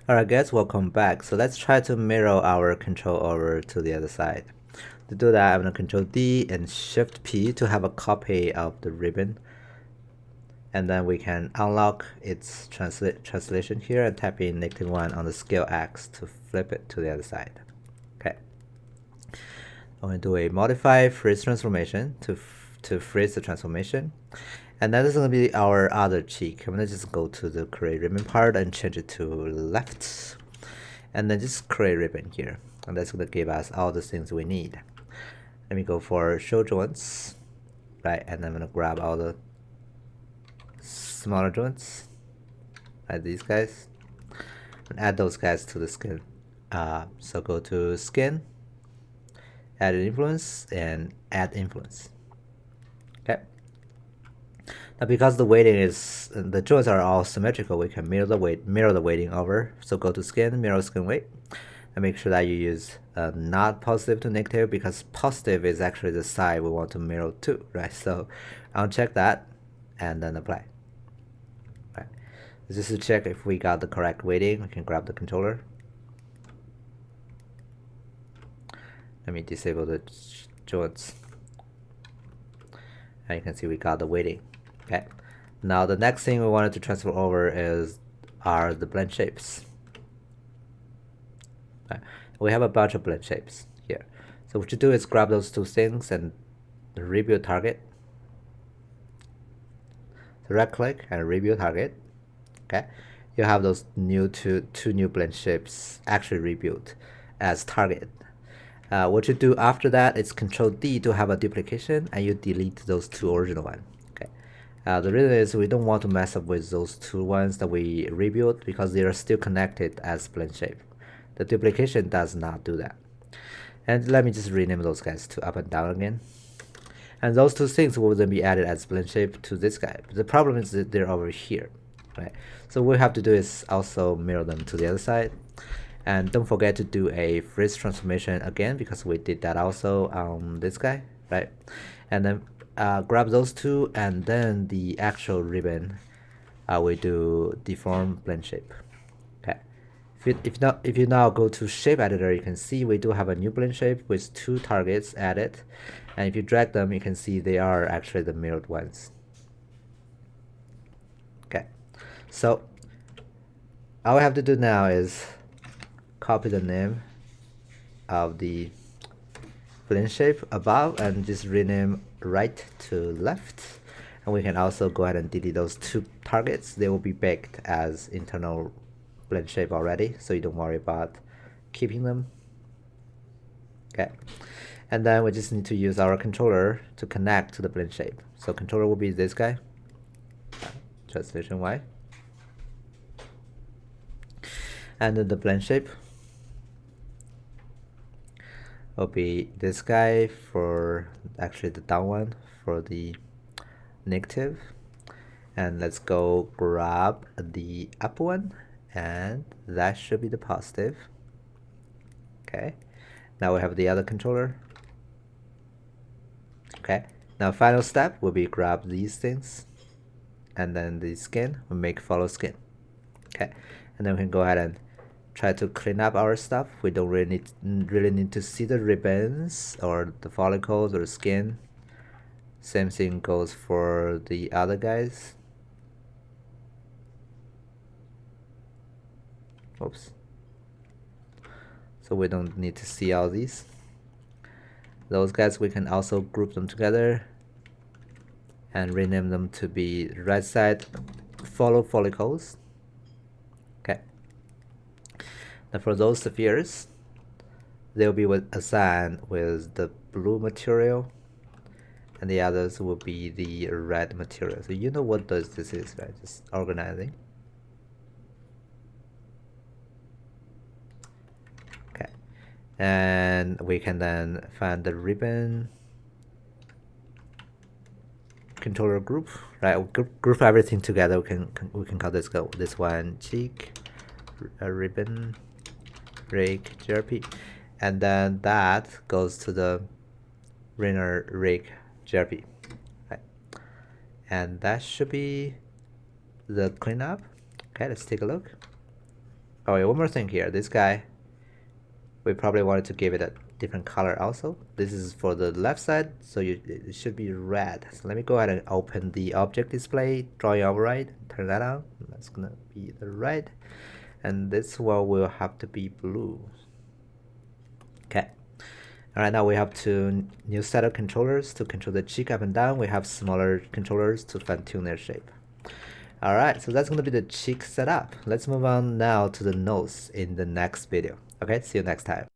Alright guys, welcome back. So let's try to mirror our control over to the other side. To do that, I'm going to Control D and Shift P to have a copy of the ribbon. And then we can unlock its translation here and type in -1 on the scale X to flip it to the other side. Okay. I'm going to do a modify freeze transformation to freeze the transformation. And that is going to be our other cheek. I'm going to just go to the create ribbon part and change it to left. And then just create ribbon here. And that's going to give us all the things we need. Let me go for show joints. Right, and I'm going to grab all the smaller joints. Like these guys. And add those guys to the skin. So go to skin, add an influence, and add influence. Okay. Now because the weighting is, the joints are all symmetrical, we can mirror the weighting over. So go to skin, mirror skin weight, and make sure that you use not positive to negative, because positive is actually the side we want to mirror to, right? So uncheck that and then apply. Right. Just to check if we got the correct weighting, we can grab the controller. Let me disable the joints. And you can see we got the weighting. Okay. Now the next thing we wanted to transfer over are the blend shapes. Right. We have a bunch of blend shapes here. So what you do is grab those two things and rebuild target. So right click and rebuild target. Okay. You have those two new blend shapes actually rebuilt as target. What you do after that is Control D to have a duplication, and you delete those two original ones. Okay. The reason is we don't want to mess up with those two ones that we rebuilt because they are still connected as blend shape. The duplication does not do that. And let me just rename those guys to up and down again. And those two things will then be added as blend shape to this guy. But the problem is that they're over here, right? So what we have to do is also mirror them to the other side. And don't forget to do a freeze transformation again, because we did that also on this guy, right? And then grab those two, and then the actual ribbon, we do deform blend shape. Okay. If you now go to shape editor, you can see we do have a new blend shape with two targets added. And if you drag them, you can see they are actually the mirrored ones. Okay. So all we have to do now is copy the name of the blend shape above and just rename right to left. And we can also go ahead and delete those two targets. They will be baked as internal blend shape already, so you don't worry about keeping them. Okay. And then we just need to use our controller to connect to the blend shape. So controller will be this guy, translation Y. And then the blend shape will be this guy for actually the down one for the negative. And let's go grab the up one, and that should be the positive. Okay. Now we have the other controller. Okay. Now final step will be grab these things, and then the skin will make follow skin. Okay. And then we can go ahead and try to clean up our stuff. We don't really need to see the ribbons or the follicles or the skin. Same thing goes for the other guys. Oops. So we don't need to see all these. Those guys, we can also group them together and rename them to be right side follow follicles. Okay. Now for those spheres, they'll be assigned with the blue material, and the others will be the red material. So you know what this is, right? Just organizing. Okay. And we can then find the ribbon controller group, right? We'll group everything together. We can call this one cheek, ribbon, rig, GRP, and then that goes to the Renner rig GRP, right? And that should be the cleanup. Okay, let's take a look. Oh, wait, one more thing here. This guy, we probably wanted to give it a different color also. This is for the left side, so it should be red. So let me go ahead and open the object display, drawing override, turn that on. That's gonna be the red. And this one will have to be blue. Okay. Alright, now we have two new set of controllers to control the cheek up and down. We have smaller controllers to fine-tune their shape. Alright, so that's gonna be the cheek setup. Let's move on now to the nose in the next video. Okay, see you next time.